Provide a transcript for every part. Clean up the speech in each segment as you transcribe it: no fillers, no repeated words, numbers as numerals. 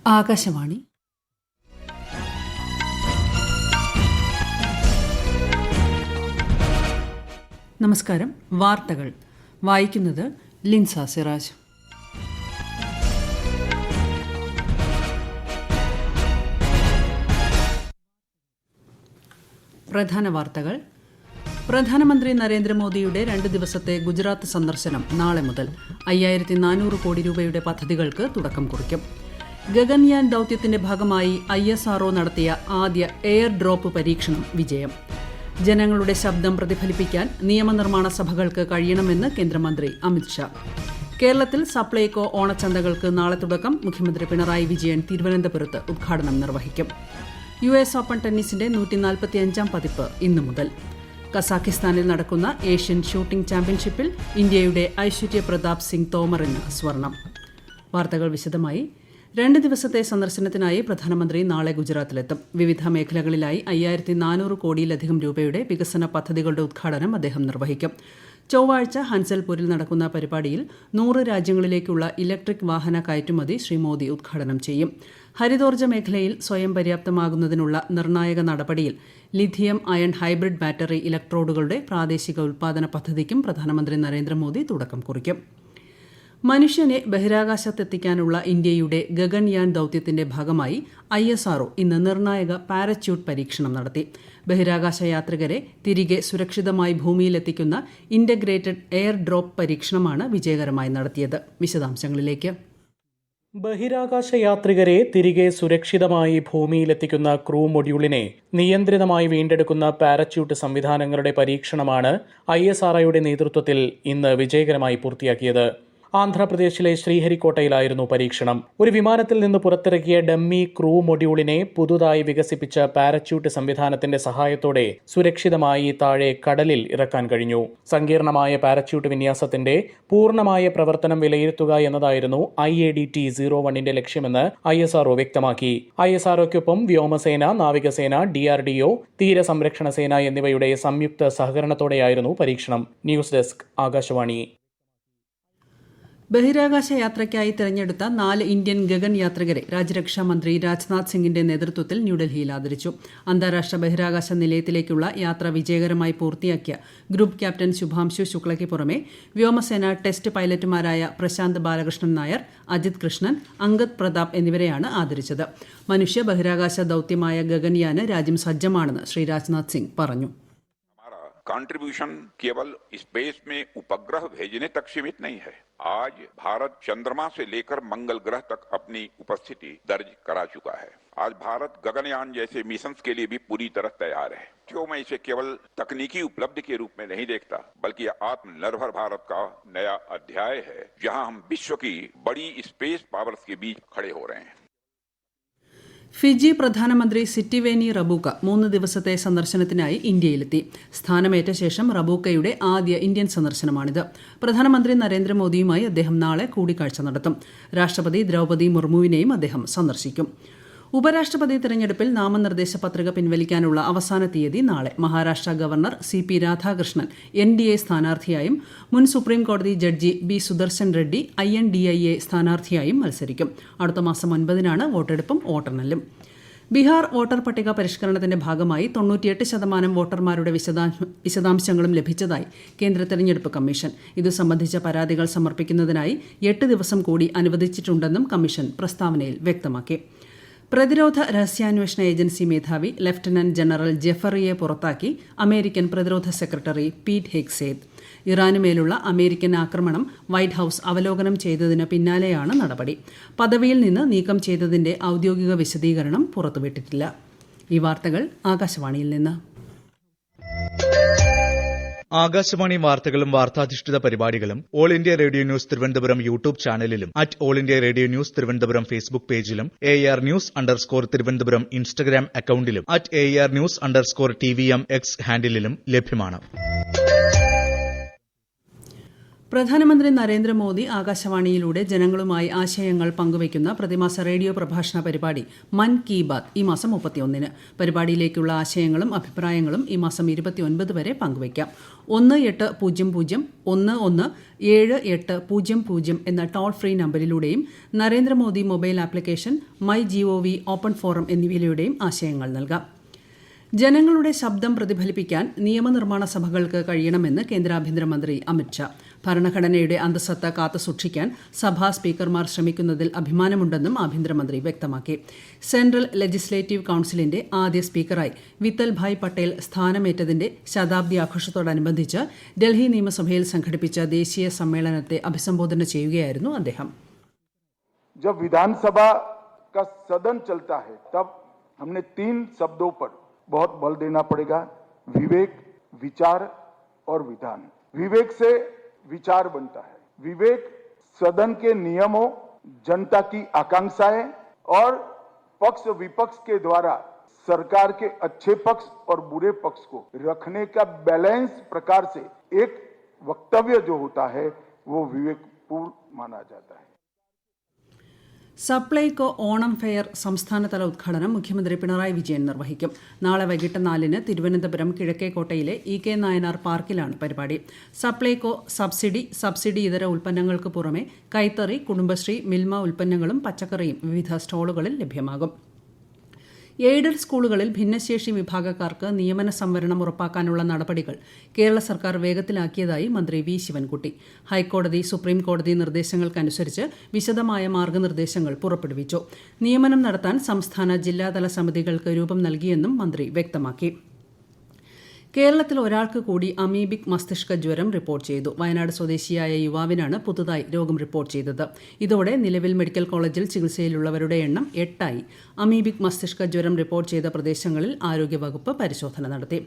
ആകാശവാണി. നമസ്കാരം. വാർത്തകൾ വായിക്കുന്നത് ലിൻസ സിറാജ്. പ്രധാന വാർത്തകൾ. പ്രധാനമന്ത്രി നരേന്ദ്രമോദിയുടെ 2 ദിവസത്തെ ഗുജറാത്ത് സന്ദർശനം നാളെ മുതൽ 5400 കോടി രൂപയുടെ പദ്ധതികൾക്ക് തുടക്കം കുറിക്കും. ഗഗൻയാൻ ദൌത്യത്തിന്റെ ഭാഗമായി ISRO നടത്തിയ ആദ്യ എയർ ഡ്രോപ്പ് പരീക്ഷണം വിജയം. ജനങ്ങളുടെ ശബ്ദം പ്രതിഫലിപ്പിക്കാൻ നിയമനിർമ്മാണ സഭകൾക്ക് കഴിയണമെന്ന് കേന്ദ്രമന്ത്രി അമിത്ഷാ. കേരളത്തിൽ സപ്ലൈകോ ഓണച്ചന്തകൾക്ക് നാളെ തുടക്കം. മുഖ്യമന്ത്രി പിണറായി വിജയൻ തിരുവനന്തപുരത്ത് ഉദ്ഘാടനം നിർവഹിക്കും. US ഓപ്പൺ ടെന്നീസിന്റെ 145-ാം പതിപ്പ് ഇന്നു മുതൽ. കസാഖിസ്ഥാനിൽ നടക്കുന്ന ഏഷ്യൻ ഷൂട്ടിംഗ് ചാമ്പ്യൻഷിപ്പിൽ ഇന്ത്യയുടെ ഐശ്വര്യ പ്രതാപ് സിംഗ് തോമറിന് സ്വർണം. വാർത്തകൾ വിശദമായി. 2 ദിവസത്തെ സന്ദർശനത്തിനായി പ്രധാനമന്ത്രി നാളെ ഗുജറാത്തിലെത്തും. വിവിധ മേഖലകളിലായി 5400 കോടിയിലധികം രൂപയുടെ വികസന പദ്ധതികളുടെ ഉദ്ഘാടനം അദ്ദേഹം നിർവഹിക്കും. ചൊവ്വാഴ്ച ഹൻസൽപൂരിൽ നടക്കുന്ന പരിപാടിയിൽ 100 രാജ്യങ്ങളിലേക്കുള്ള ഇലക്ട്രിക് വാഹന കയറ്റുമതി ശ്രീ മോദി ഉദ്ഘാടനം ചെയ്യും. ഹരിതോർജ്ജ മേഖലയിൽ സ്വയം പര്യാപ്തമാകുന്നതിനുള്ള നിർണായക നടപടിയിൽ ലിഥിയം അയൺ ഹൈബ്രിഡ് ബാറ്ററി ഇലക്ട്രോഡുകളുടെ പ്രാദേശിക ഉൽപ്പാദന പദ്ധതിക്കും പ്രധാനമന്ത്രി നരേന്ദ്രമോദി തുടക്കം കുറിക്കും. മനുഷ്യനെ ബഹിരാകാശത്തെത്തിക്കാനുള്ള ഇന്ത്യയുടെ ഗഗൻയാൻ ദൌത്യത്തിന്റെ ഭാഗമായി ISRO ഇന്ന് നിർണായക പാരച്യൂട്ട് പരീക്ഷണം നടത്തി. ബഹിരാകാശ യാത്രികരെ തിരികെ സുരക്ഷിതമായി ഭൂമിയിലെത്തിക്കുന്ന ഇന്റഗ്രേറ്റഡ് എയർ ഡ്രോപ്പ് പരീക്ഷണമാണ് വിജയകരമായി നടത്തിയത്. വിശദാംശങ്ങളിലേക്ക്. ബഹിരാകാശ യാത്രികരെ തിരികെ സുരക്ഷിതമായി ഭൂമിയിലെത്തിക്കുന്ന ക്രൂ മൊഡ്യൂളിനെ നിയന്ത്രിതമായി വീണ്ടെടുക്കുന്ന പാരച്യൂട്ട് സംവിധാനങ്ങളുടെ പരീക്ഷണമാണ് ISROയുടെ നേതൃത്വത്തിൽ ഇന്ന് വിജയകരമായി പൂർത്തിയാക്കിയത്. ആന്ധ്രാപ്രദേശിലെ ശ്രീഹരിക്കോട്ടയിലായിരുന്നു പരീക്ഷണം. ഒരു വിമാനത്തിൽ നിന്ന് പുറത്തിറക്കിയ ഡമ്മി ക്രൂ മൊഡ്യൂളിനെ പുതുതായി വികസിപ്പിച്ച പാരച്യൂട്ട് സംവിധാനത്തിന്റെ സഹായത്തോടെ സുരക്ഷിതമായി താഴെ കടലിൽ ഇറക്കാൻ കഴിഞ്ഞു. സങ്കീർണമായ പാരച്യൂട്ട് വിന്യാസത്തിന്റെ പൂർണ്ണമായ പ്രവർത്തനം വിലയിരുത്തുക എന്നതായിരുന്നു IADT-01ന്റെ ലക്ഷ്യമെന്ന് ISRO വ്യക്തമാക്കി. ISROയ്ക്കൊപ്പം വ്യോമസേന, നാവികസേന, DRDO, തീരസംരക്ഷണ സേന എന്നിവയുടെ സംയുക്ത സഹകരണത്തോടെയായിരുന്നു പരീക്ഷണം. News desk, Akashvani. ബഹിരാകാശ യാത്രയ്ക്കായി തെരഞ്ഞെടുത്ത 4 ഇന്ത്യൻ ഗഗൻ യാത്രികരെ രാജ്യരക്ഷാ മന്ത്രി രാജ്നാഥ് സിംഗിന്റെ നേതൃത്വത്തിൽ ന്യൂഡൽഹിയിൽ ആദരിച്ചു. അന്താരാഷ്ട്ര ബഹിരാകാശ നിലയത്തിലേക്കുള്ള യാത്ര വിജയകരമായി പൂർത്തിയാക്കിയ ഗ്രൂപ്പ് ക്യാപ്റ്റൻ ശുഭാംശു ശുക്ലയ്ക്ക് പുറമെ വ്യോമസേന ടെസ്റ്റ് പൈലറ്റുമാരായ പ്രശാന്ത് ബാലകൃഷ്ണൻ നായർ, അജിത് കൃഷ്ണൻ, അങ്കദ് പ്രതാപ് എന്നിവരെയാണ് ആദരിച്ചത്. മനുഷ്യ ബഹിരാകാശ ദൌത്യമായ ഗഗൻയാന് രാജ്യം സജ്ജമാണെന്ന് ശ്രീ രാജ്നാഥ് സിംഗ് പറഞ്ഞു. कंट्रीब्यूशन केवल स्पेस में उपग्रह भेजने तक सीमित नहीं है. आज भारत चंद्रमा से लेकर मंगल ग्रह तक अपनी उपस्थिति दर्ज करा चुका है. आज भारत गगनयान जैसे मिशन के लिए भी पूरी तरह तैयार है. क्यों मैं इसे केवल तकनीकी उपलब्धि के रूप में नहीं देखता, बल्कि आत्मनिर्भर भारत का नया अध्याय है, जहां हम विश्व की बड़ी स्पेस पावर्स के बीच खड़े हो रहे हैं. ഫിജി പ്രധാനമന്ത്രി സിറ്റിവേനി റബൂക്ക 3 ദിവസത്തെ സന്ദർശനത്തിനായി ഇന്ത്യയിലെത്തി. സ്ഥാനമേറ്റ ശേഷം റബൂക്കയുടെ ആദ്യ ഇന്ത്യൻ സന്ദർശനമാണിത്. പ്രധാനമന്ത്രി നരേന്ദ്രമോദിയുമായി അദ്ദേഹം നാളെ കൂടിക്കാഴ്ച നടത്തും. രാഷ്ട്രപതി ദ്രൗപദി മുർമുവിനെയും അദ്ദേഹം സന്ദർശിക്കും. ഉപരാഷ്ട്രപതി തെരഞ്ഞെടുപ്പിൽ നാമനിർദ്ദേശ പത്രിക പിൻവലിക്കാനുള്ള അവസാന തീയതി നാളെ. Maharashtra governor CP Radhakrishnan NDA സ്ഥാനാർത്ഥിയായും മുൻ സുപ്രീംകോടതി judge B Sudarshan Reddy INDIA സ്ഥാനാർത്ഥിയായും മത്സരിക്കും. അടുത്ത മാസം 9-നാണ് വോട്ടെടുപ്പും വോട്ടെണ്ണലും. ബീഹാർ വോട്ടർ പട്ടിക പരിഷ്കരണത്തിന്റെ ഭാഗമായി 98% വോട്ടർമാരുടെ വിശദാംശങ്ങളും ലഭിച്ചതായി കേന്ദ്ര തെരഞ്ഞെടുപ്പ് കമ്മീഷൻ. ഇതു സംബന്ധിച്ച പരാതികൾ സമർപ്പിക്കുന്നതിനായി 8 ദിവസം കൂടി അനുവദിച്ചിട്ടുണ്ടെന്നും കമ്മീഷൻ പ്രസ്താവനയിൽ വ്യക്തമാക്കി. പ്രതിരോധ രഹസ്യാന്വേഷണ ഏജൻസി മേധാവി ലഫ്റ്റനന്റ് ജനറൽ ജെഫറിയെ പുറത്താക്കി അമേരിക്കൻ പ്രതിരോധ സെക്രട്ടറി പീറ്റ് ഹെഗ്സേത്. ഇറാനുമേലുള്ള അമേരിക്കൻ ആക്രമണം വൈറ്റ് ഹൌസ് അവലോകനം ചെയ്തതിന് പിന്നാലെയാണ് നടപടി. പദവിയിൽ നിന്ന് നീക്കം ചെയ്തതിന്റെ ഔദ്യോഗിക വിശദീകരണം പുറത്തുവിട്ടിട്ടില്ല. ഈ വാർത്തകൾ ആകാശവാണിയിൽ നിന്ന്. ആകാശവാണി വാർത്തകളും വാർത്താധിഷ്ഠിത പരിപാടികളും All India Radio News Thiruvananthapuram YouTube ചാനലിലും All India Radio News Thiruvananthapuram Facebook പേജിലും AR News_ തിരുവനന്തപുരം ഇൻസ്റ്റഗ്രാം അക്കൌണ്ടിലും AR News_TVM X ഹാൻഡിലും ലഭ്യമാണ്. പ്രധാനമന്ത്രി നരേന്ദ്രമോദി ആകാശവാണിയിലൂടെ ജനങ്ങളുമായി ആശയങ്ങൾ പങ്കുവയ്ക്കുന്ന പ്രതിമാസ റേഡിയോ പ്രഭാഷണ പരിപാടി മൻ കി ബാത് ഈ മാസം 31-ന്. പരിപാടിയിലേക്കുള്ള ആശയങ്ങളും അഭിപ്രായങ്ങളും ഈ മാസം 29 വരെ പങ്കുവയ്ക്കാം. 1800-11-7800 എന്ന toll free നമ്പരിലൂടെയും Narendra Modi mobile application my GOV open forum എന്നിവയിലൂടെയും ആശയങ്ങൾ നൽകാം. ജനങ്ങളുടെ ശബ്ദം പ്രതിഫലിപ്പിക്കാൻ നിയമനിർമ്മാണ സഭകൾക്ക് കഴിയണമെന്ന് കേന്ദ്ര ആഭ്യന്തരമന്ത്രി അമിത്ഷാ. ഭരണഘടനയുടെ അന്തസത്ത കാത്തുസൂക്ഷിക്കാൻ സഭാ സ്പീക്കർമാർ ശ്രമിക്കുന്നതിൽ അഭിമാനമുണ്ടെന്നും ആഭ്യന്തരമന്ത്രി വ്യക്തമാക്കി. സെൻട്രൽ ലെജിസ്ലേറ്റീവ് കൌൺസിലിന്റെ ആദ്യ സ്പീക്കറായി വിത്തൽ ഭായ് പട്ടേൽ സ്ഥാനമേറ്റതിന്റെ ശതാബ്ദി ആഘോഷത്തോടനുബന്ധിച്ച് ഡൽഹി നിയമസഭയിൽ സംഘടിപ്പിച്ച ദേശീയ സമ്മേളനത്തെ അഭിസംബോധന ചെയ്യുകയായിരുന്നു അദ്ദേഹം. जब विधानसभा का सदन चलता है तब हमने 3 शब्दों पर बहुत बल देना पड़ेगा: विवेक, विचार और विधान. विवेक से विचार बनता है. विवेक सदन के नियमों, जनता की आकांक्षाएं और पक्ष विपक्ष के द्वारा सरकार के अच्छे पक्ष और बुरे पक्ष को रखने का बैलेंस प्रकार से एक वक्तव्य जो होता है वो विवेकपूर्ण माना जाता है. സപ്ലൈകോ ഓണം ഫെയർ സംസ്ഥാനതല ഉദ്ഘാടനം മുഖ്യമന്ത്രി പിണറായി വിജയൻ നിർവഹിക്കും. നാളെ വൈകിട്ട് 4-ന് തിരുവനന്തപുരം കിഴക്കേക്കോട്ടയിലെ EK നായനാർ പാർക്കിലാണ് പരിപാടി. സപ്ലൈകോ സബ്സിഡി ഇതര ഉൽപ്പന്നങ്ങൾക്ക് പുറമെ കൈത്തറി, കുടുംബശ്രീ, മിൽമ ഉൽപ്പന്നങ്ങളും പച്ചക്കറിയും വിവിധ സ്റ്റാളുകളിൽ ലഭ്യമാകും. എയ്ഡഡ് സ്കൂളുകളിൽ ഭിന്നശേഷി വിഭാഗക്കാർക്ക് നിയമന സംവരണം ഉറപ്പാക്കാനുള്ള നടപടികൾ കേരള സർക്കാർ വേഗത്തിലാക്കിയതായി മന്ത്രി വി ശിവൻകുട്ടി. ഹൈക്കോടതി, സുപ്രീംകോടതി നിർദ്ദേശങ്ങൾക്കനുസരിച്ച് വിശദമായ മാർഗനിർദ്ദേശങ്ങൾ പുറപ്പെടുവിച്ചു. നിയമനം നടത്താൻ സംസ്ഥാന ജില്ലാതല സമിതികൾക്ക് രൂപം നൽകിയെന്നും മന്ത്രി വ്യക്തമാക്കി. കേരളത്തിൽ ഒരാൾക്ക് കൂടി അമീബിക് മസ്തിഷ്ക ജ്വരം റിപ്പോർട്ട് ചെയ്തു. വയനാട് സ്വദേശിയായ യുവാവിനാണ് പുതുതായി രോഗം റിപ്പോർട്ട് ചെയ്തത്. ഇതോടെ നിലവിൽ മെഡിക്കൽ കോളേജിൽ ചികിത്സയിലുള്ളവരുടെ എണ്ണം 8 അമീബിക് മസ്തിഷ്ക ജ്വരം റിപ്പോർട്ട് ചെയ്ത പ്രദേശങ്ങളിൽ ആരോഗ്യവകുപ്പ് പരിശോധന നടത്തി.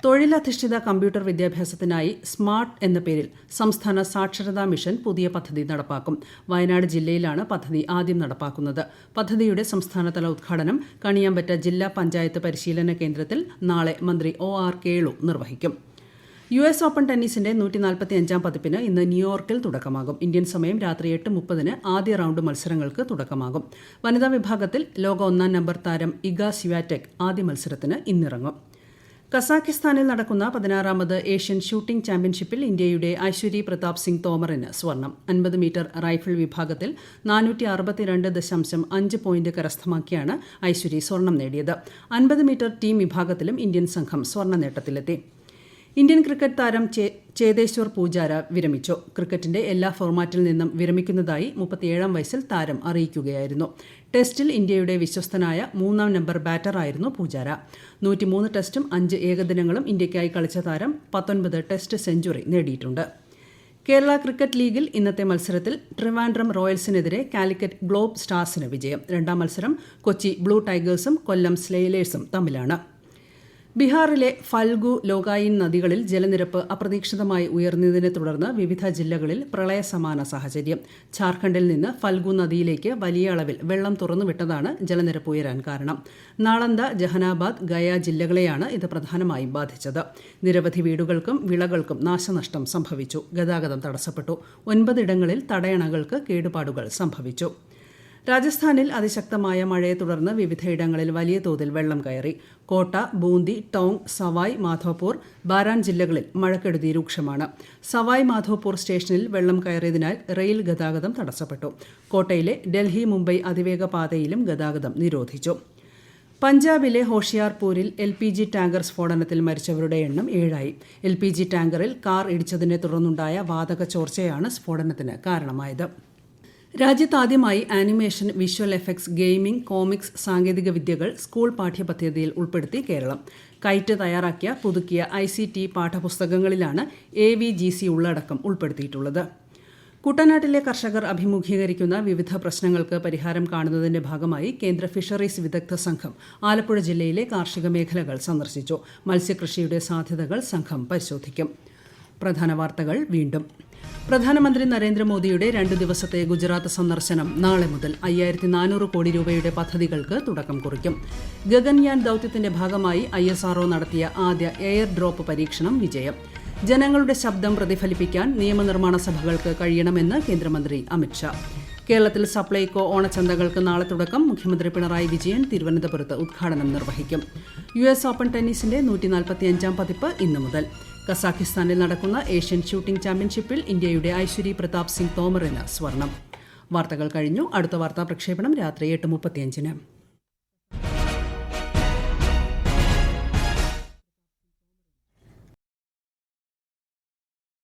തൊഴിലധിഷ്ഠിത കമ്പ്യൂട്ടർ വിദ്യാഭ്യാസത്തിനായി സ്മാർട്ട് എന്ന പേരിൽ സംസ്ഥാന സാക്ഷരതാ മിഷൻ പുതിയ പദ്ധതി നടപ്പാക്കും. വയനാട് ജില്ലയിലാണ് പദ്ധതി ആദ്യം നടപ്പാക്കുന്നത്. പദ്ധതിയുടെ സംസ്ഥാനതല ഉദ്ഘാടനം കണിയാമ്പറ്റ ജില്ലാ പഞ്ചായത്ത് പരിശീലന കേന്ദ്രത്തിൽ നാളെ മന്ത്രി OR കേളു നിർവഹിക്കും. US ഓപ്പൺ ടെന്നീസിന്റെ 145-ാം പതിപ്പിന് ഇന്ന് ന്യൂയോർക്കിൽ തുടക്കമാകും. ഇന്ത്യൻ സമയം രാത്രി 8:30-ന് ആദ്യ റൌണ്ട് മത്സരങ്ങൾക്ക് തുടക്കമാകും. വനിതാ വിഭാഗത്തിൽ ലോക 1-ാം നമ്പർ താരം ഇഗ സ്വിയാറ്റെക് ആദ്യ മത്സരത്തിന് ഇന്നിറങ്ങും. കസാഖിസ്ഥാനിൽ നടക്കുന്ന 16ാമത് ഏഷ്യൻ ഷൂട്ടിംഗ് ചാമ്പ്യൻഷിപ്പിൽ ഇന്ത്യയുടെ ഐശ്വരി പ്രതാപ് സിംഗ് തോമറിന് സ്വർണം. 50 മീറ്റർ റൈഫിൾ വിഭാഗത്തിൽ 462.5 പോയിന്റ് കരസ്ഥമാക്കിയാണ് ഐശ്വരി സ്വർണം നേടിയത്. 50 മീറ്റർ ടീം വിഭാഗത്തിലും ഇന്ത്യൻ സംഘം സ്വർണ്ണ നേട്ടത്തിലെത്തി. ഇന്ത്യൻ ക്രിക്കറ്റ് താരം ചേതേശ്വർ പൂജാര വിരമിച്ചു. ക്രിക്കറ്റിന്റെ എല്ലാ ഫോർമാറ്റിൽ നിന്നും വിരമിക്കുന്നതായി 37-ാം വയസ്സിൽ താരം അറിയിക്കുകയായിരുന്നു. ടെസ്റ്റിൽ ഇന്ത്യയുടെ വിശ്വസ്തനായ 3-ാം നമ്പർ ബാറ്ററായിരുന്നു പൂജാര. 103 ടെസ്റ്റും 5 ഏകദിനങ്ങളും ഇന്ത്യയ്ക്കായി കളിച്ച താരം 19 ടെസ്റ്റ് സെഞ്ചുറി നേടിയിട്ടുണ്ട്. കേരള ക്രിക്കറ്റ് ലീഗിൽ ഇന്നത്തെ മത്സരത്തിൽ ട്രിവാൻഡ്രം റോയൽസിനെതിരെ കാലിക്കറ്റ് ഗ്ലോബ് സ്റ്റാർസിന് വിജയം. 2-ാം മത്സരം കൊച്ചി ബ്ലൂ ടൈഗേഴ്സും കൊല്ലം സ്ലെയിലേഴ്സും തമ്മിലാണ്. ബീഹാറിലെ ഫൽഗു, ലോകായിൻ നദികളിൽ ജലനിരപ്പ് അപ്രതീക്ഷിതമായി ഉയർന്നതിനെ തുടർന്ന് വിവിധ ജില്ലകളിൽ പ്രളയസമാന സാഹചര്യം. ഝാർഖണ്ഡിൽ നിന്ന് ഫൽഗു നദിയിലേക്ക് വലിയ അളവിൽ വെള്ളം തുറന്നുവിട്ടതാണ് ജലനിരപ്പ് ഉയരാൻ കാരണം. നാളന്ദ, ജഹനാബാദ്, ഗയ ജില്ലകളെയാണ് ഇത് പ്രധാനമായും ബാധിച്ചത്. നിരവധി വീടുകൾക്കും വിളകൾക്കും നാശനഷ്ടം സംഭവിച്ചു. ഗതാഗതം തടസ്സപ്പെട്ടു. 9 ഇടങ്ങളിൽ തടയണകൾക്ക് കേടുപാടുകൾ സംഭവിച്ചു. രാജസ്ഥാനിൽ അതിശക്തമായ മഴയെ തുടർന്ന് വിവിധയിടങ്ങളിൽ വലിയ തോതിൽ വെള്ളം കയറി. കോട്ട, ബൂന്തി, ടോങ്, സവായ് മാധോപൂർ, ബാരാൻ ജില്ലകളിൽ മഴക്കെടുതി രൂക്ഷമാണ്. സവായ് മാധോപൂർ സ്റ്റേഷനിൽ വെള്ളം കയറിയതിനാൽ റെയിൽ ഗതാഗതം തടസ്സപ്പെട്ടു. കോട്ടയിലെ ഡൽഹി മുംബൈ അതിവേഗ പാതയിലും ഗതാഗതം നിരോധിച്ചു. പഞ്ചാബിലെ ഹോഷിയാർപൂരിൽ LPG ടാങ്കർ സ്ഫോടനത്തിൽ മരിച്ചവരുടെ എണ്ണം 7. LPG ടാങ്കറിൽ കാർ ഇടിച്ചതിനെ തുടർന്നുണ്ടായ വാതക ചോർച്ചയാണ് സ്ഫോടനത്തിന് കാരണമായത്. രാജ്യത്താദ്യമായി animation, visual effects, gaming, comics സാങ്കേതിക വിദ്യകൾ സ്കൂൾ പാഠ്യപദ്ധതിയിൽ ഉൾപ്പെടുത്തി കേരളം. കൈറ്റ് തയ്യാറാക്കിയ പുതുക്കിയ ICT പാഠപുസ്തകങ്ങളിലാണ് AVGC ഉള്ളടക്കം ഉൾപ്പെടുത്തിയിട്ടുള്ളത്. കുട്ടനാട്ടിലെ കർഷകർ അഭിമുഖീകരിക്കുന്ന വിവിധ പ്രശ്നങ്ങൾക്ക് പരിഹാരം കാണുന്നതിന്റെ ഭാഗമായി കേന്ദ്ര ഫിഷറീസ് വിദഗ്ധ സംഘം ആലപ്പുഴ ജില്ലയിലെ കാർഷിക മേഖലകൾ സന്ദർശിച്ചു. മത്സ്യകൃഷിയുടെ സാധ്യതകൾ സംഘം പരിശോധിക്കും. പ്രധാന വാർത്തകൾ വീണ്ടും. പ്രധാനമന്ത്രി നരേന്ദ്രമോദിയുടെ 2 ദിവസത്തെ ഗുജറാത്ത് സന്ദർശനം നാളെ മുതൽ 5400 കോടി രൂപയുടെ പദ്ധതികൾക്ക് തുടക്കം കുറിക്കും. ഗഗൻയാൻ ദൌത്യത്തിന്റെ ഭാഗമായി ISRO നടത്തിയ ആദ്യ എയർ ഡ്രോപ്പ് പരീക്ഷണം വിജയം. ജനങ്ങളുടെ ശബ്ദം പ്രതിഫലിപ്പിക്കാൻ നിയമനിർമ്മാണ സഭകൾക്ക് കഴിയണമെന്ന് കേന്ദ്രമന്ത്രി അമിത്ഷാ. കേരളത്തിൽ സപ്ലൈകോ ഓണച്ചന്തകൾക്ക് നാളെ തുടക്കം. മുഖ്യമന്ത്രി പിണറായി വിജയൻ തിരുവനന്തപുരത്ത് ഉദ്ഘാടനം നിർവഹിക്കും. US ഓപ്പൺ ടെന്നീസിന്റെ 145-ാം പതിപ്പ് ഇന്നു മുതൽ. കസാഖിസ്ഥാനിൽ നടക്കുന്ന ഏഷ്യൻ ഷൂട്ടിംഗ് ചാമ്പ്യൻഷിപ്പിൽ ഇന്ത്യയുടെ ഐശ്വരി പ്രതാപ് സിംഗ് തോമറിന് സ്വർണം. വാർത്തകൾ കഴിഞ്ഞു. അടുത്ത വാർത്താ പ്രക്ഷേപണം രാത്രി 8:35-ന്.